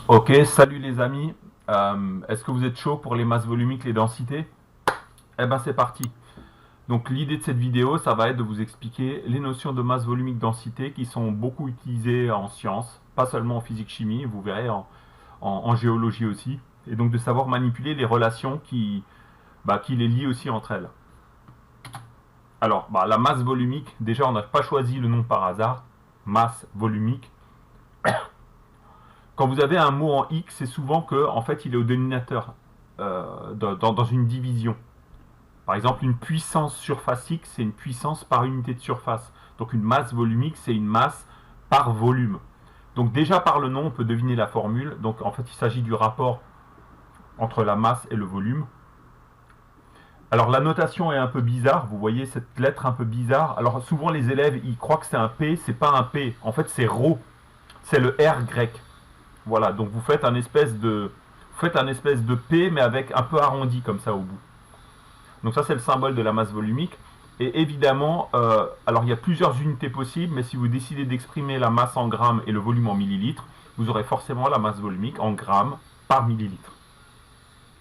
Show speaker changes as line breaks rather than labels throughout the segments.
Ok, salut les amis. Est-ce que vous êtes chaud pour les masses volumiques, les densités? Eh ben c'est parti. Donc l'idée de cette vidéo, ça va être de vous expliquer les notions de masse volumique, densité qui sont beaucoup utilisées en sciences, pas seulement en physique-chimie, vous verrez en géologie aussi, et donc de savoir manipuler les relations qui les lient aussi entre elles. Alors, la masse volumique, déjà on n'a pas choisi le nom par hasard, masse volumique. Quand vous avez un mot en X, c'est souvent que en fait il est au dénominateur dans une division. Par exemple, une puissance surface X, c'est une puissance par unité de surface. Donc une masse volumique, c'est une masse par volume. Donc déjà par le nom, on peut deviner la formule. Donc en fait, il s'agit du rapport entre la masse et le volume. Alors la notation est un peu bizarre, vous voyez cette lettre un peu bizarre. Alors souvent les élèves, ils croient que c'est un P, c'est pas un P. En fait, c'est ρ, c'est le R grec. Voilà, donc vous faites un espèce de P mais avec un peu arrondi comme ça au bout. Donc ça c'est le symbole de la masse volumique. Et évidemment, alors il y a plusieurs unités possibles, mais si vous décidez d'exprimer la masse en grammes et le volume en millilitres, vous aurez forcément la masse volumique en grammes par millilitre.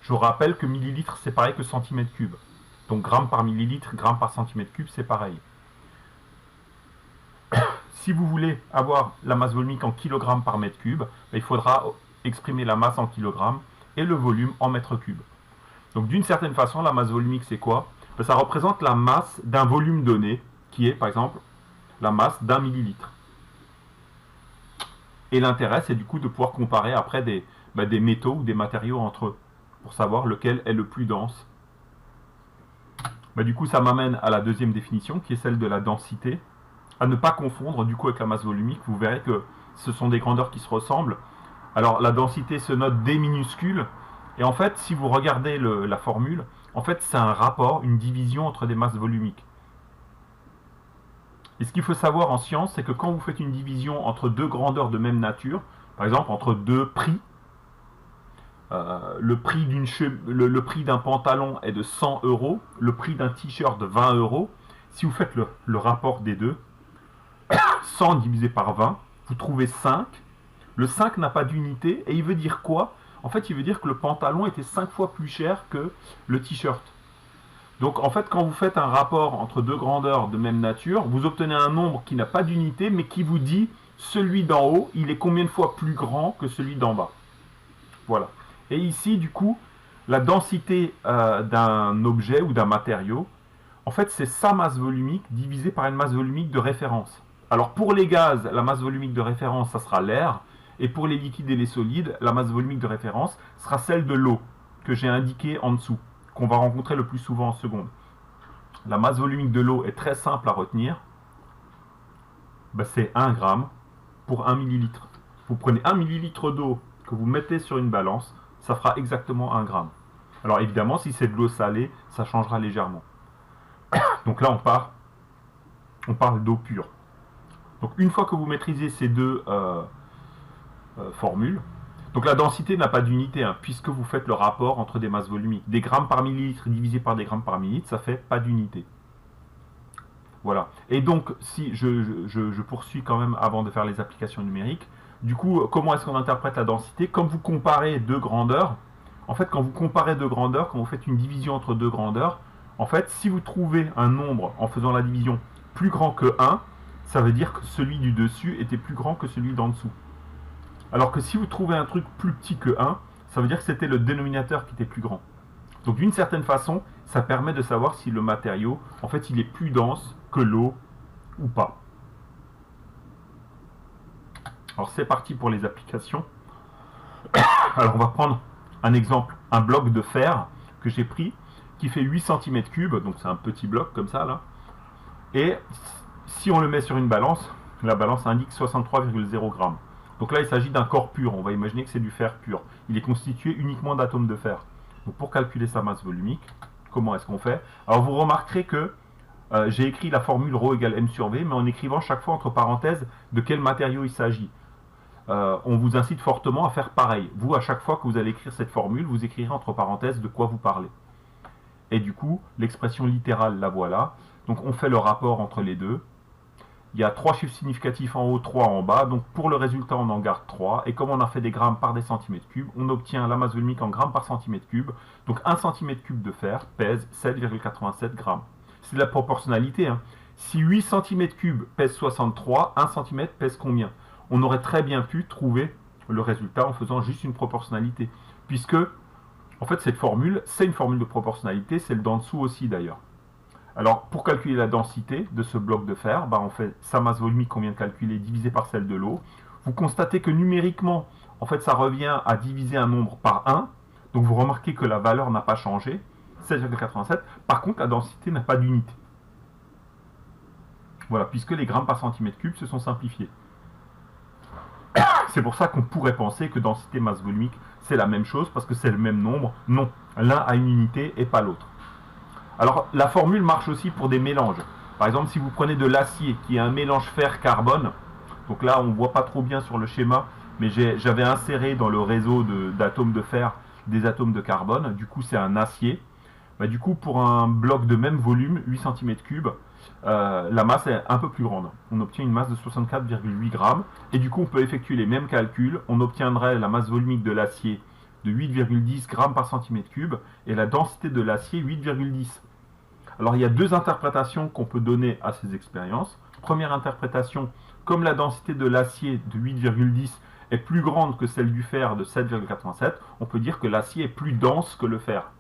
Je vous rappelle que millilitre c'est pareil que centimètre cube. Donc grammes par millilitre, grammes par centimètre cube, c'est pareil. Si vous voulez avoir la masse volumique en kilogrammes par mètre cube, il faudra exprimer la masse en kilogrammes et le volume en mètre cube. Donc d'une certaine façon, la masse volumique, c'est quoi? Ça représente la masse d'un volume donné, qui est par exemple la masse d'un millilitre. Et l'intérêt, c'est du coup de pouvoir comparer après des métaux ou des matériaux entre eux, pour savoir lequel est le plus dense. Du coup, ça m'amène à la deuxième définition, qui est celle de la densité. À ne pas confondre du coup avec la masse volumique, vous verrez que ce sont des grandeurs qui se ressemblent. Alors la densité se note D minuscule, et en fait, si vous regardez la formule, en fait, c'est un rapport, une division entre des masses volumiques. Et ce qu'il faut savoir en science, c'est que quand vous faites une division entre deux grandeurs de même nature, par exemple entre deux prix, le prix d'un pantalon est de 100 euros, le prix d'un t-shirt de 20 euros. Si vous faites le rapport des deux, 100 divisé par 20, vous trouvez 5. Le 5 n'a pas d'unité et il veut dire quoi? En fait, il veut dire que le pantalon était 5 fois plus cher que le t-shirt. Donc en fait, quand vous faites un rapport entre deux grandeurs de même nature, vous obtenez un nombre qui n'a pas d'unité, mais qui vous dit celui d'en haut, il est combien de fois plus grand que celui d'en bas. Voilà. Et ici, du coup, la densité d'un objet ou d'un matériau, en fait, c'est sa masse volumique divisée par une masse volumique de référence. Alors pour les gaz, la masse volumique de référence, ça sera l'air. Et pour les liquides et les solides, la masse volumique de référence sera celle de l'eau, que j'ai indiquée en dessous, qu'on va rencontrer le plus souvent en seconde. La masse volumique de l'eau est très simple à retenir. C'est 1 gramme pour 1 millilitre. Vous prenez 1 millilitre d'eau que vous mettez sur une balance, ça fera exactement 1 gramme. Alors évidemment, si c'est de l'eau salée, ça changera légèrement. Donc là, on parle d'eau pure. Donc une fois que vous maîtrisez ces deux formules, donc la densité n'a pas d'unité, puisque vous faites le rapport entre des masses volumiques. Des grammes par millilitre divisé par des grammes par millilitre, ça fait pas d'unité. Voilà. Et donc, si je poursuis quand même avant de faire les applications numériques, du coup, comment est-ce qu'on interprète la densité? Comme vous comparez deux grandeurs, en fait, quand vous comparez deux grandeurs, quand vous faites une division entre deux grandeurs, en fait, si vous trouvez un nombre en faisant la division plus grand que 1, ça veut dire que celui du dessus était plus grand que celui d'en dessous. Alors que si vous trouvez un truc plus petit que 1, ça veut dire que c'était le dénominateur qui était plus grand. Donc d'une certaine façon, ça permet de savoir si le matériau, en fait, il est plus dense que l'eau ou pas. Alors c'est parti pour les applications. Alors on va prendre un exemple, un bloc de fer que j'ai pris, qui fait 8 cm3, donc c'est un petit bloc comme ça là. Et si on le met sur une balance, la balance indique 63,0 grammes. Donc là il s'agit d'un corps pur, on va imaginer que c'est du fer pur. Il est constitué uniquement d'atomes de fer. Donc pour calculer sa masse volumique, comment est-ce qu'on fait? Alors vous remarquerez que j'ai écrit la formule ρ égale m sur v, mais en écrivant chaque fois entre parenthèses de quel matériau il s'agit. On vous incite fortement à faire pareil. Vous, à chaque fois que vous allez écrire cette formule, vous écrirez entre parenthèses de quoi vous parlez. Et du coup, l'expression littérale, la voilà. Donc on fait le rapport entre les deux. il y a 3 chiffres significatifs en haut, 3 en bas. Donc pour le résultat, on en garde 3. Et comme on a fait des grammes par des centimètres cubes, on obtient la masse volumique en grammes par centimètre cube. Donc 1 centimètre cube de fer pèse 7,87 grammes. C'est de la proportionnalité. Hein. Si 8 centimètres cubes pèse 63, 1 centimètre pèse combien? On aurait très bien pu trouver le résultat en faisant juste une proportionnalité. Puisque, en fait, cette formule, c'est une formule de proportionnalité, celle d'en dessous aussi d'ailleurs. Alors, pour calculer la densité de ce bloc de fer, on fait sa masse volumique qu'on vient de calculer divisée par celle de l'eau. Vous constatez que numériquement, en fait, ça revient à diviser un nombre par 1. Donc, vous remarquez que la valeur n'a pas changé, 16,87. Par contre, la densité n'a pas d'unité. Voilà, puisque les grammes par centimètre cube se sont simplifiés. C'est pour ça qu'on pourrait penser que densité masse volumique, c'est la même chose, parce que c'est le même nombre. Non, l'un a une unité et pas l'autre. Alors, la formule marche aussi pour des mélanges. Par exemple, si vous prenez de l'acier, qui est un mélange fer-carbone, donc là, on ne voit pas trop bien sur le schéma, mais j'avais inséré dans le réseau d'atomes de fer des atomes de carbone. Du coup, c'est un acier. Du coup, pour un bloc de même volume, 8 cm3, la masse est un peu plus grande. On obtient une masse de 64,8 grammes. Et du coup, on peut effectuer les mêmes calculs. On obtiendrait la masse volumique de l'acier de 8,10 grammes par centimètre cube et la densité de l'acier 8,10. Alors, il y a deux interprétations qu'on peut donner à ces expériences. Première interprétation, comme la densité de l'acier de 8,10 est plus grande que celle du fer de 7,87, on peut dire que l'acier est plus dense que le fer.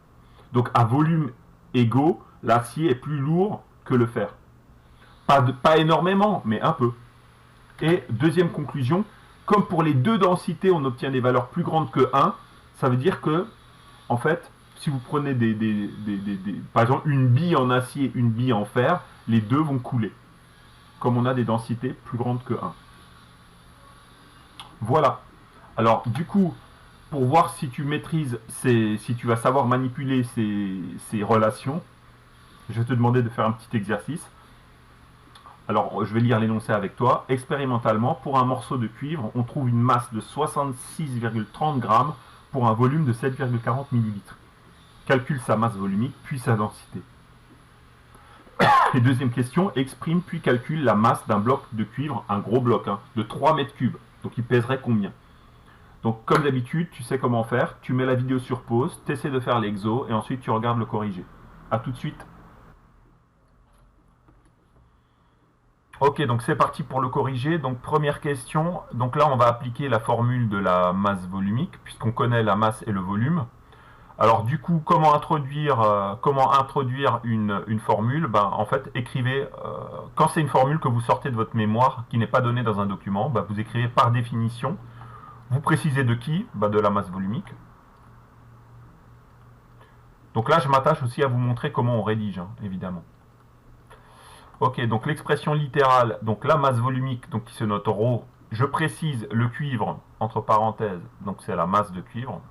Donc à volume égaux, l'acier est plus lourd que le fer. Pas énormément, mais un peu. Et deuxième conclusion, comme pour les deux densités, on obtient des valeurs plus grandes que 1, ça veut dire que, en fait, si vous prenez par exemple une bille en acier, une bille en fer, les deux vont couler. Comme on a des densités plus grandes que 1. Voilà. Alors, du coup, pour voir si tu maîtrises, si tu vas savoir manipuler ces relations, je vais te demander de faire un petit exercice. Alors, je vais lire l'énoncé avec toi. Expérimentalement, pour un morceau de cuivre, on trouve une masse de 66,30 grammes pour un volume de 7,40 millilitres. Calcule sa masse volumique, puis sa densité. Et deuxième question, exprime puis calcule la masse d'un bloc de cuivre, un gros bloc, de 3 mètres cubes. Donc, il pèserait combien? Donc, comme d'habitude, tu sais comment faire. Tu mets la vidéo sur pause, tu essaies de faire l'exo, et ensuite tu regardes le corrigé. A tout de suite. Ok, donc c'est parti pour le corriger. Donc première question, donc là on va appliquer la formule de la masse volumique, puisqu'on connaît la masse et le volume. Alors du coup, comment introduire une formule? En fait, écrivez, quand c'est une formule que vous sortez de votre mémoire, qui n'est pas donnée dans un document, vous écrivez par définition, vous précisez de qui? De la masse volumique. Donc là, je m'attache aussi à vous montrer comment on rédige, évidemment. Ok, donc l'expression littérale, donc la masse volumique, donc qui se note ρ, je précise le cuivre, entre parenthèses, donc c'est la masse de cuivre,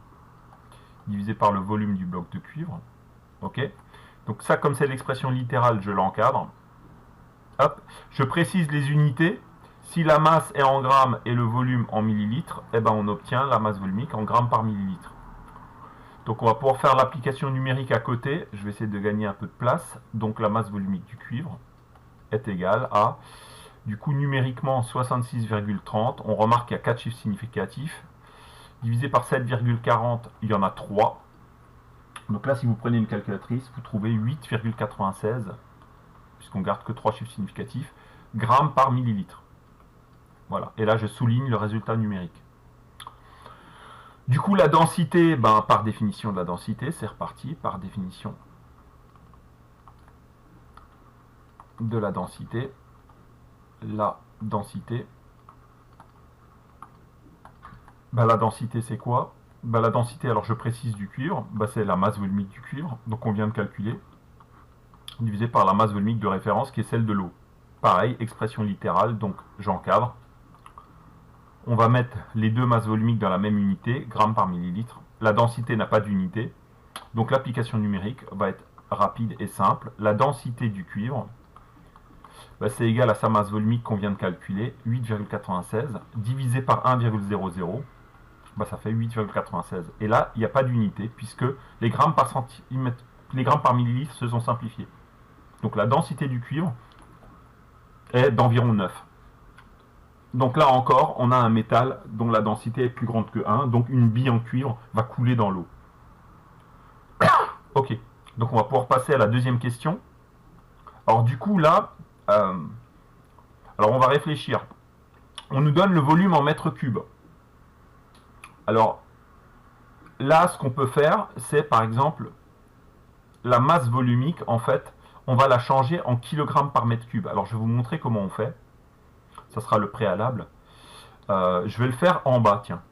divisé par le volume du bloc de cuivre. Ok, donc ça, comme c'est l'expression littérale, je l'encadre. Hop, je précise les unités. Si la masse est en grammes et le volume en millilitres, on obtient la masse volumique en grammes par millilitre. Donc on va pouvoir faire l'application numérique à côté. Je vais essayer de gagner un peu de place. Donc la masse volumique du cuivre est égale à, du coup numériquement 66,30. On remarque qu'il y a 4 chiffres significatifs. Divisé par 7,40, il y en a 3. Donc là, si vous prenez une calculatrice, vous trouvez 8,96, puisqu'on garde que 3 chiffres significatifs, grammes par millilitre. Voilà, et là je souligne le résultat numérique. Du coup, la densité, par définition de la densité, c'est reparti, par définition de la densité, la densité c'est quoi? La densité, alors je précise du cuivre, c'est la masse volumique du cuivre, donc on vient de calculer, divisé par la masse volumique de référence qui est celle de l'eau. Pareil, expression littérale, donc j'encadre. On va mettre les deux masses volumiques dans la même unité, grammes par millilitre. La densité n'a pas d'unité, donc l'application numérique va être rapide et simple. La densité du cuivre, c'est égal à sa masse volumique qu'on vient de calculer, 8,96, divisé par 1,00, ça fait 8,96. Et là, il n'y a pas d'unité, puisque les grammes par millilitre se sont simplifiés. Donc la densité du cuivre est d'environ 9. Donc là encore, on a un métal dont la densité est plus grande que 1, donc une bille en cuivre va couler dans l'eau. Ok, donc on va pouvoir passer à la deuxième question. Alors du coup là, alors on va réfléchir. On nous donne le volume en mètres cubes. Alors là, ce qu'on peut faire, c'est par exemple la masse volumique, en fait, on va la changer en kilogrammes par mètre cube. Alors je vais vous montrer comment on fait. Ça sera le préalable. Je vais le faire en bas, tiens.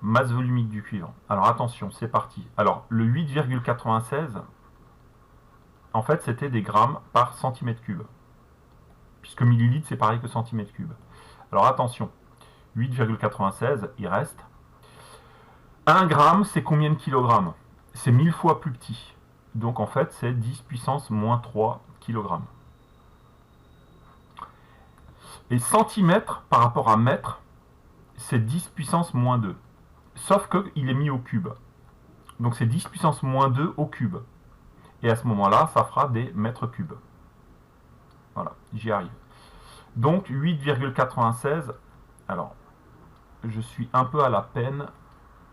Masse volumique du cuivre. Alors attention, c'est parti. Alors le 8,96, en fait, c'était des grammes par centimètre cube. Puisque millilitre, c'est pareil que centimètre cube. Alors attention, 8,96, il reste. 1 gramme, c'est combien de kilogrammes? C'est 1000 fois plus petit. Donc en fait, c'est 10 puissance moins 3 kilogrammes. Et centimètre par rapport à mètre, c'est 10 puissance moins 2. Sauf qu'il est mis au cube. Donc c'est 10 puissance moins 2 au cube. Et à ce moment-là, ça fera des mètres cubes. Voilà, j'y arrive. Donc 8,96. Alors, je suis un peu à la peine.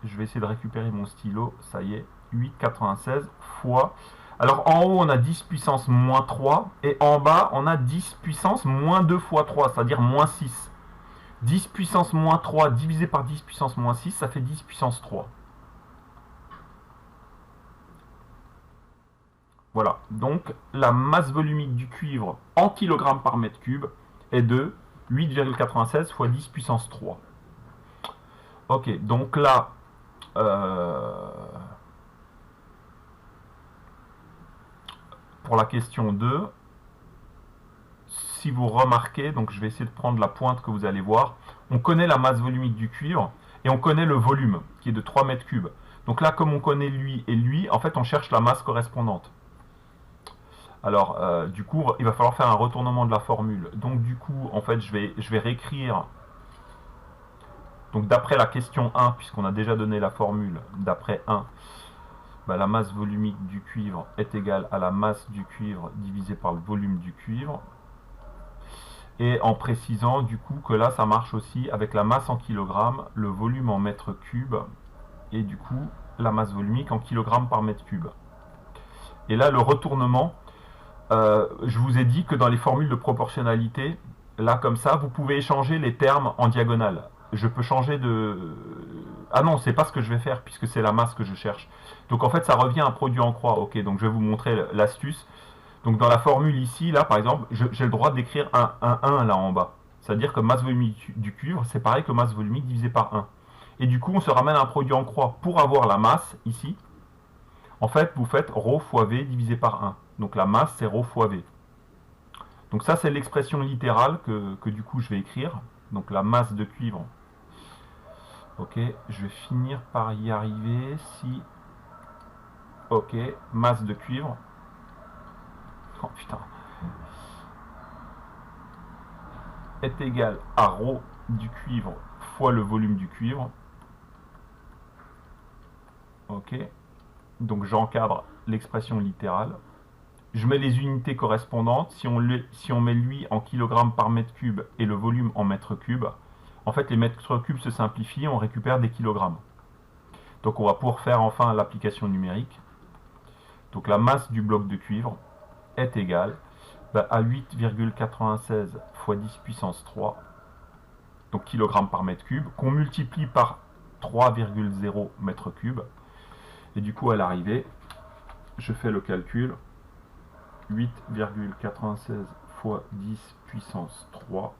Je vais essayer de récupérer mon stylo. Ça y est, 8,96 fois. Alors en haut, on a 10 puissance moins 3. Et en bas, on a 10 puissance moins 2 fois 3, c'est-à-dire moins 6. 10 puissance moins 3 divisé par 10 puissance moins 6, ça fait 10 puissance 3. Voilà, donc la masse volumique du cuivre en kilogrammes par mètre cube est de 8,96 fois 10 puissance 3. Ok, donc là, pour la question 2, si vous remarquez, donc je vais essayer de prendre la pointe que vous allez voir, on connaît la masse volumique du cuivre et on connaît le volume qui est de 3 mètres cubes. Donc là, comme on connaît lui et lui, en fait on cherche la masse correspondante. Alors, du coup, il va falloir faire un retournement de la formule. Donc, du coup, en fait, je vais réécrire. Donc, d'après la question 1, puisqu'on a déjà donné la formule, d'après 1, bah, la masse volumique du cuivre est égale à la masse du cuivre divisé par le volume du cuivre. Et en précisant, du coup, que là, ça marche aussi avec la masse en kilogrammes, le volume en mètres cubes, et du coup, la masse volumique en kilogrammes par mètre cube. Et là, le retournement, je vous ai dit que dans les formules de proportionnalité, là comme ça, vous pouvez échanger les termes en diagonale. Je peux changer de... Ah non, c'est pas ce que je vais faire puisque c'est la masse que je cherche. Donc en fait, ça revient à un produit en croix. Ok, donc je vais vous montrer l'astuce. Donc dans la formule ici, là par exemple, j'ai le droit d'écrire un 1 là en bas. C'est-à-dire que masse volumique du cuivre, c'est pareil que masse volumique divisé par 1. Et du coup, on se ramène à un produit en croix. Pour avoir la masse ici, en fait, vous faites ρ fois V divisé par 1. Donc la masse, c'est ρ fois V. Donc ça, c'est l'expression littérale que du coup, je vais écrire. Donc la masse de cuivre. Ok, je vais finir par y arriver si... Ok, masse de cuivre. Oh putain. Est égal à ρ du cuivre fois le volume du cuivre. Ok, donc j'encadre l'expression littérale. Je mets les unités correspondantes. Si on met lui en kilogrammes par mètre cube et le volume en mètres cubes, en fait les mètres cubes se simplifient, on récupère des kilogrammes. Donc on va pouvoir faire enfin l'application numérique. Donc la masse du bloc de cuivre est égale à 8,96 fois 10 puissance 3, donc kilogrammes par mètre cube, qu'on multiplie par 3,0 mètres cubes. Et du coup à l'arrivée, je fais le calcul. 8,96 fois 10 puissance 3,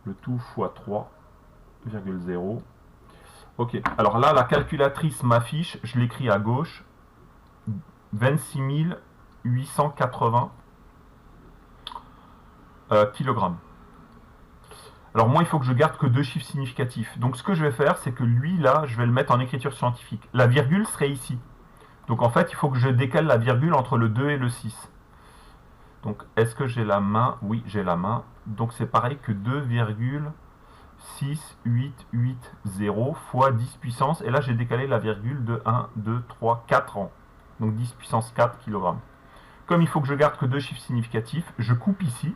le tout fois 3,0. Ok, alors là, la calculatrice m'affiche, je l'écris à gauche, 26 880 kg. Alors moi, il faut que je garde que 2 chiffres significatifs. Donc ce que je vais faire, c'est que lui, là, je vais le mettre en écriture scientifique. La virgule serait ici. Donc en fait, il faut que je décale la virgule entre le 2 et le 6. Donc, est-ce que j'ai la main? Oui, j'ai la main. Donc, c'est pareil que 2,6880 fois 10 puissance. Et là, j'ai décalé la virgule de 1, 2, 3, 4 ans. Donc, 10 puissance 4 kg. Comme il faut que je garde que 2 chiffres significatifs, je coupe ici.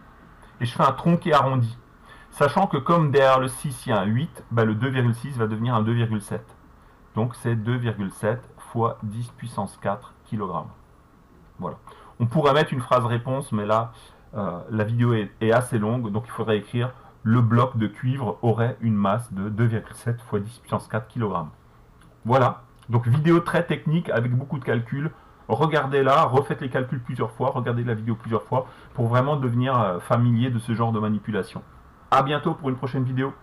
et je fais un tronqué arrondi. Sachant que comme derrière le 6, il y a un 8, bah le 2,6 va devenir un 2,7. Donc c'est 2,7 fois 10 puissance 4 kg. Voilà. On pourrait mettre une phrase réponse, mais là, la vidéo est assez longue, donc il faudrait écrire le bloc de cuivre aurait une masse de 2,7 fois 10 puissance 4 kg. Voilà. Donc vidéo très technique avec beaucoup de calculs. Regardez-la, refaites les calculs plusieurs fois, regardez la vidéo plusieurs fois pour vraiment devenir familier de ce genre de manipulation. A bientôt pour une prochaine vidéo.